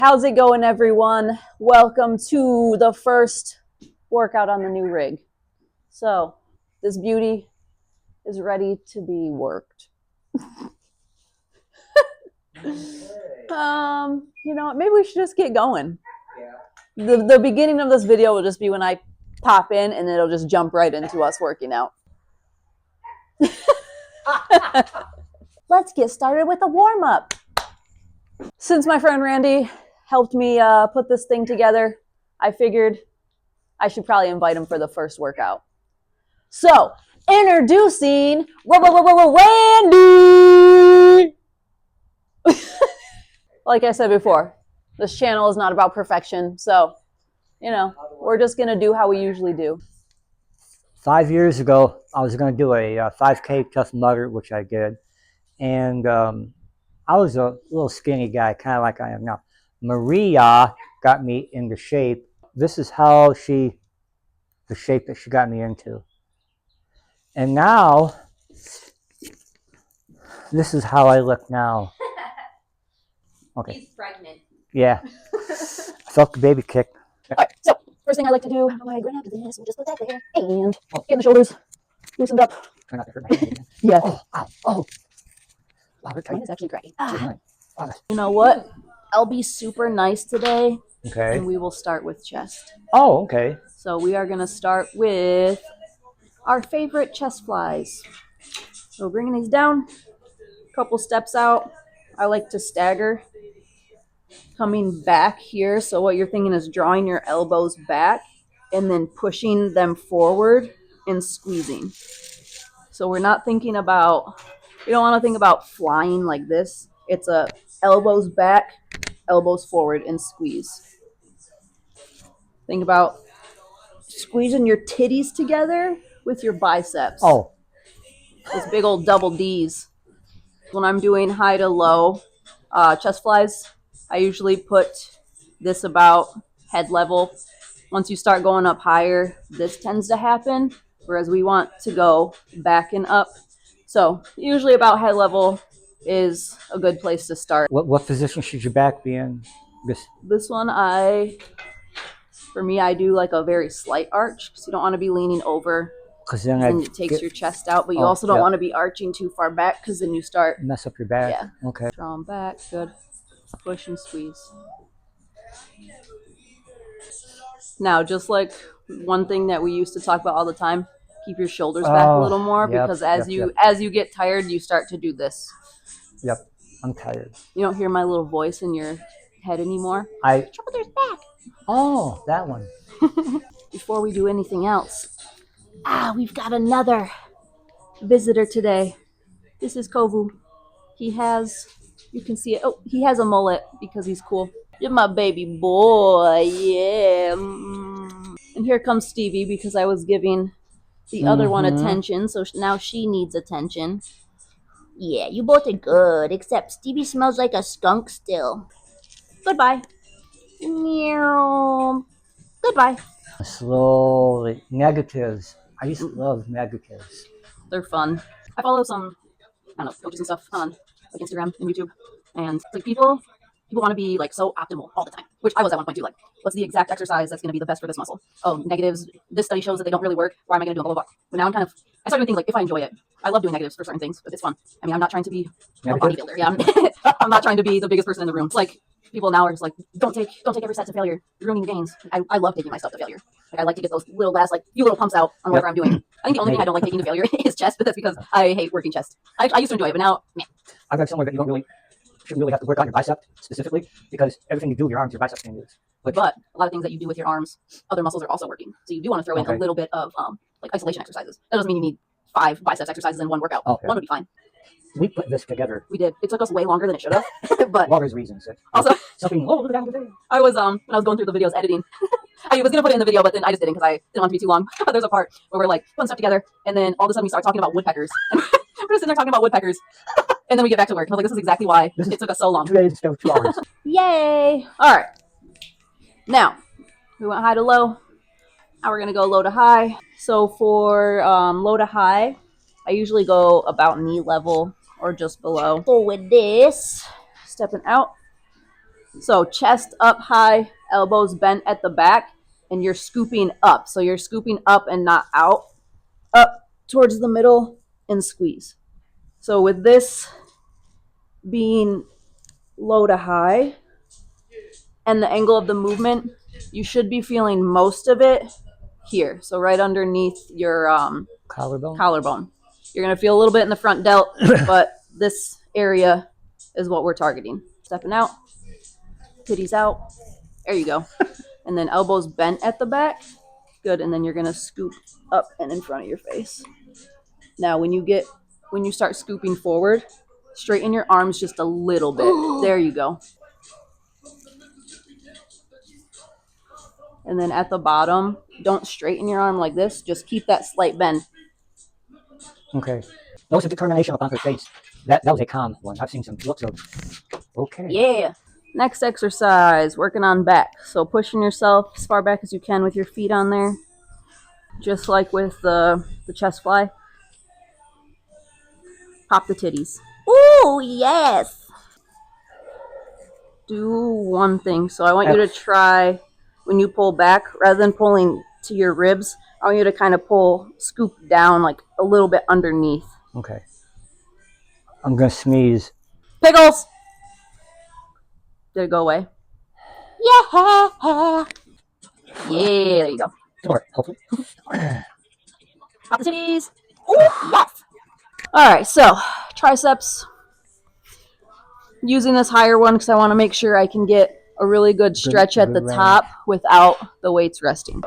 How's it going, everyone? Welcome to the first workout on the new rig. So, this beauty is ready to be worked. You know what? Maybe we should just get going. Yeah. The beginning of this video will just be when I pop in, and it'll just jump right into us working out. Let's get started with a warm-up. Since my friend Randy helped me put this thing together, I figured I should probably invite him for the first workout. So, introducing Randy! Like I said before, this channel is not about perfection, so, you know, we're just going to do how we usually do. 5 years ago, I was going to do a 5K Tough Mudder, which I did. And I was a little skinny guy, kind of like I am now. Maria got me into shape. This is how the shape that she got me into. And now, this is how I look now. Okay. He's pregnant. Yeah. I felt the baby kick. All right, so first thing I like to do, I'm like, right after this, we'll just put that there. And get the shoulders loosened up. Try not to hurt my hand again. Yeah. Oh, ow, oh. Wow, Mine is actually great. You know what? I'll be super nice today. Okay. And we will start with chest. Oh, okay. So we are going to start with our favorite chest flies. So bringing these down, a couple steps out. I like to stagger. Coming back here. So what you're thinking is drawing your elbows back and then pushing them forward and squeezing. So we're not thinking about, you don't want to think about flying like this. It's a elbows back, elbows forward, and squeeze. Think about squeezing your titties together with your biceps. Oh. Those big old double Ds. When I'm doing high to low chest flies, I usually put this about head level. Once you start going up higher, this tends to happen, whereas we want to go back and up. So usually about head level is a good place to start. What position should your back be in? This one, for me, I do like a very slight arch, because you don't want to be leaning over, because then it takes your chest out, but you also don't want to be arching too far back, because then you start mess up your back. Yeah. Okay. Draw them back. Good. Push and squeeze. Now, just like one thing that we used to talk about all the time, keep your shoulders back a little more, because as you get tired, you start to do this. Yep, I'm tired. You don't hear my little voice in your head anymore. Shoulders back. Oh, that one. Before we do anything else, we've got another visitor today. This is Kovu. He has, you can see it. Oh, he has a mullet because he's cool. You're my baby boy, yeah. And here comes Stevie, because I was giving the other one attention, so now she needs attention. Yeah, you both are good, except Stevie smells like a skunk still. Goodbye. Meow. Goodbye. Slowly. Negatives. I used to love negatives. They're fun. I follow some, I don't know, coaches and stuff on like Instagram and YouTube, and like people want to be like so optimal all the time, which I was at one point too. Like, what's the exact exercise that's going to be the best for this muscle? Oh, negatives. This study shows that they don't really work. Why am I going to do blah blah blah? But now I started doing things like if I enjoy it. I love doing negatives for certain things, but it's fun. I mean, I'm not trying to be a bodybuilder. Yeah, I'm not trying to be the biggest person in the room. It's like people now are just like, don't take every set to failure. You're ruining your gains. I love taking my stuff to failure. Like, I like to get those little last few little pumps out on whatever I'm doing. I think the only thing I don't like taking to failure is chest, but that's because I hate working chest. I used to enjoy it, but now, man. I've got somewhere that you shouldn't really have to work on your bicep specifically, because everything you do with your arms, your biceps can use. But a lot of things that you do with your arms, other muscles are also working. So you do want to throw in a little bit of like isolation exercises. That doesn't mean you need 5 biceps exercises in one workout. Okay. One would be fine. We put this together. We did. It took us way longer than it should have. But well, there's reasons. Also, something. Oh, look at that. I was when I was going through the videos editing. I was gonna put it in the video, but then I just didn't, because I didn't want it to be too long. There's a part where we're like putting stuff together, and then all of a sudden we start talking about woodpeckers. And we're just sitting there talking about woodpeckers, and then we get back to work. And I was like, this is exactly why it took us so long. 2 days instead of 2 hours. Yay! All right. Now we went high to low. Now we're gonna go low to high. So for low to high, I usually go about knee level or just below. So with this, stepping out, So chest up high, elbows bent at the back, and you're scooping up. So you're scooping up and not out. Up towards the middle and squeeze. So with this being low to high and the angle of the movement, you should be feeling most of it here. So right underneath your collarbone. You're going to feel a little bit in the front delt, but this area is what we're targeting. Stepping out, titties out. There you go. And then elbows bent at the back. Good. And then you're going to scoop up and in front of your face. Now, when you start scooping forward, straighten your arms just a little bit. There you go. And then at the bottom, don't straighten your arm like this. Just keep that slight bend. Okay. That was a determination upon her face. That was a calm one. I've seen some looks of. Okay. Yeah. Next exercise, working on back. So pushing yourself as far back as you can with your feet on there. Just like with the chest fly. Pop the titties. Ooh, yes. Do one thing. So I want you to try, when you pull back, rather than pulling to your ribs, I want you to kind of scoop down like a little bit underneath. Okay. I'm going to sneeze. Pickles! Did it go away? Yeah! Yeah, there you go. Or hopefully. Pop the titties. Ooh, yes! Alright, so triceps. Using this higher one because I want to make sure I can get a really good stretch at the top without the weights resting.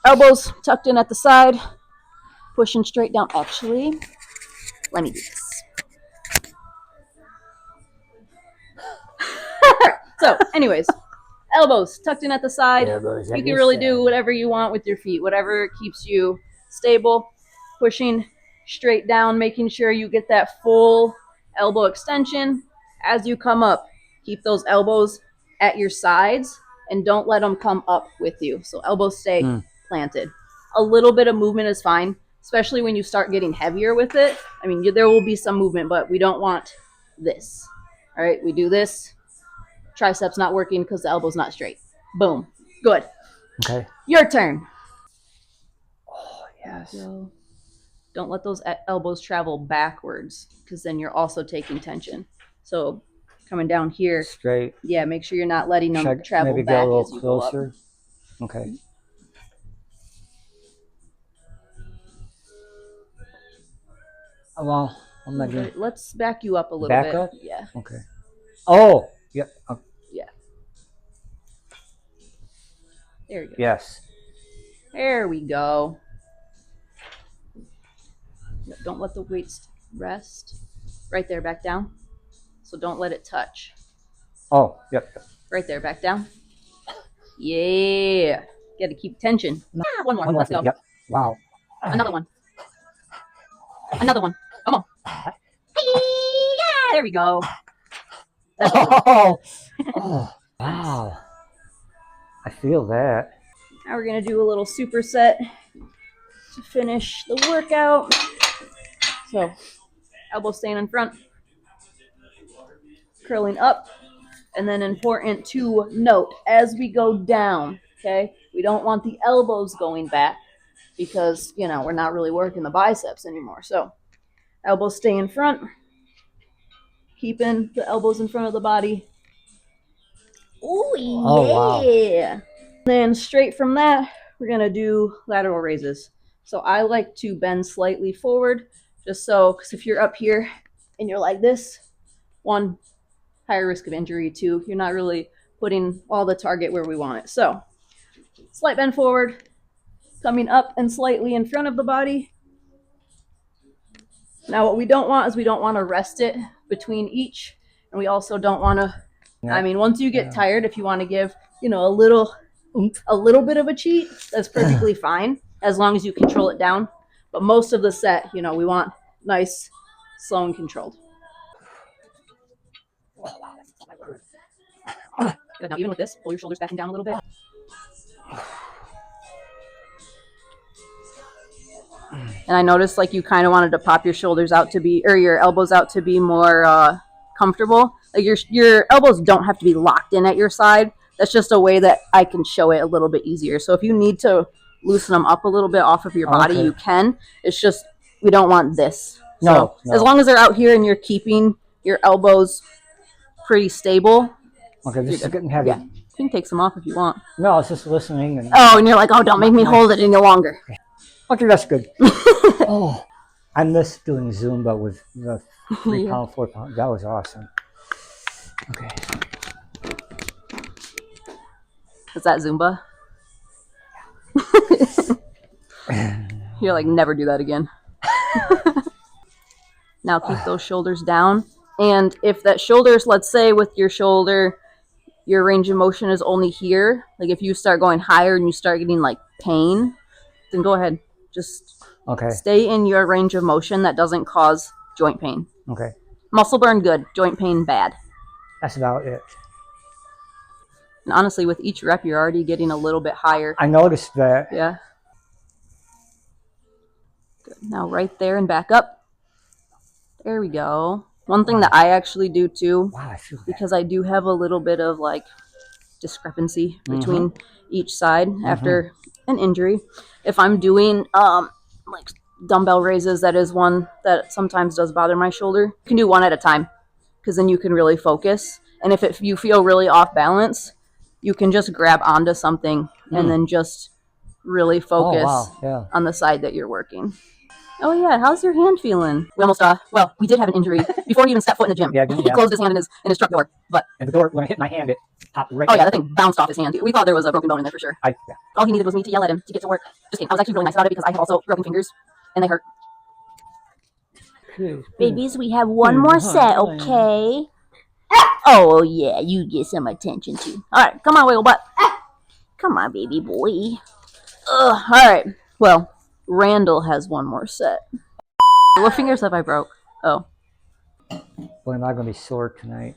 Elbows tucked in at the side. Pushing straight down. Actually, let me do this. So, anyways, elbows tucked in at the side. You can really do whatever you want with your feet, whatever keeps you stable. Pushing straight down, making sure you get that full elbow extension. As you come up, keep those elbows at your sides and don't let them come up with you. So elbows stay planted. A little bit of movement is fine, especially when you start getting heavier with it. I mean, there will be some movement, but we don't want this. All right, we do this. Triceps not working because the elbow's not straight. Boom. Good. Okay. Your turn. Oh, yes. So don't let those elbows travel backwards because then you're also taking tension. So coming down here. Straight. Yeah, make sure you're not letting them travel maybe back go a little as you closer. Go up. Okay. Well, I'm not doing. Let's back you up a little Back bit. up? Yeah. Okay. Oh, yeah. Yeah. There you go. Yes. There we go. Don't let the weights rest. Right there, back down. So don't let it touch. Oh, yep. Right there, back down. Yeah. Got to keep tension. One more. Let's go. Yep. Wow. Another one. Another one. Come on. Yeah, there we go. Oh, wow. I feel that. Now we're going to do a little superset to finish the workout. So, elbow staying in front. Curling up. And then important to note, as we go down, okay, we don't want the elbows going back because, we're not really working the biceps anymore. So, elbows stay in front. Keeping the elbows in front of the body. Ooh, yeah. Oh, wow. Then straight from that, we're going to do lateral raises. So I like to bend slightly forward just so, because if you're up here and you're like this, one, higher risk of injury. Two, you're not really putting all the target where we want it. So slight bend forward, coming up and slightly in front of the body. Now what we don't want is we don't want to rest it between each. And we also don't want to, once you get tired, if you want to give, a little bit of a cheat, that's perfectly fine as long as you control it down. But most of the set, we want nice, slow and controlled. Good. Now even with this, pull your shoulders back and down a little bit. And I noticed like you kind of wanted to pop your shoulders out to be, or your elbows out to be more comfortable. Like your elbows don't have to be locked in at your side. That's just a way that I can show it a little bit easier. So if you need to loosen them up a little bit off of your body, Okay. you can. It's just we don't want this. No, So as long as they're out here and you're keeping your elbows pretty stable. Okay, this is getting heavy. Yeah. You can take some off if you want. No, I was just listening. And Oh, and you're like, oh, don't make me hold it any longer. okay, that's good. Oh, I miss doing Zumba with the 3 pound, 4 pound. That was awesome. Okay. Is that Zumba? You're like, never do that again. Now keep those shoulders down. And if that shoulder's, let's say with your shoulder, your range of motion is only here. Like if you start going higher and you start getting like pain, then go ahead. Just stay in your range of motion that doesn't cause joint pain. Okay. Muscle burn, good. Joint pain, bad. That's about it. And honestly, with each rep, you're already getting a little bit higher. I noticed that. Yeah. Good. Now right there and back up. There we go. One thing that I actually do too, Wow, I feel that. because I do have a little bit of like discrepancy between each side after an injury. If I'm doing like dumbbell raises, that is one that sometimes does bother my shoulder. You can do one at a time because then you can really focus. And if you feel really off balance, you can just grab onto something and then just really focus on the side that you're working. Oh yeah, how's your hand feeling? We almost well, we did have an injury before he even stepped foot in the gym. He closed his hand in his truck door, but and the door, when I hit my hand, it popped right. Oh yeah, that thing bounced off his hand. We thought there was a broken bone in there for sure. All he needed was me to yell at him to get to work. Just kidding. I was actually really nice about it because I have also broken fingers and they hurt. Babies, we have one more set, okay? Oh yeah, you get some attention too. All right, come on, wiggle butt. Come on, baby boy. All right. Well, Randall has one more set. What fingers have I broke? Oh. Boy, am I going to be sore tonight.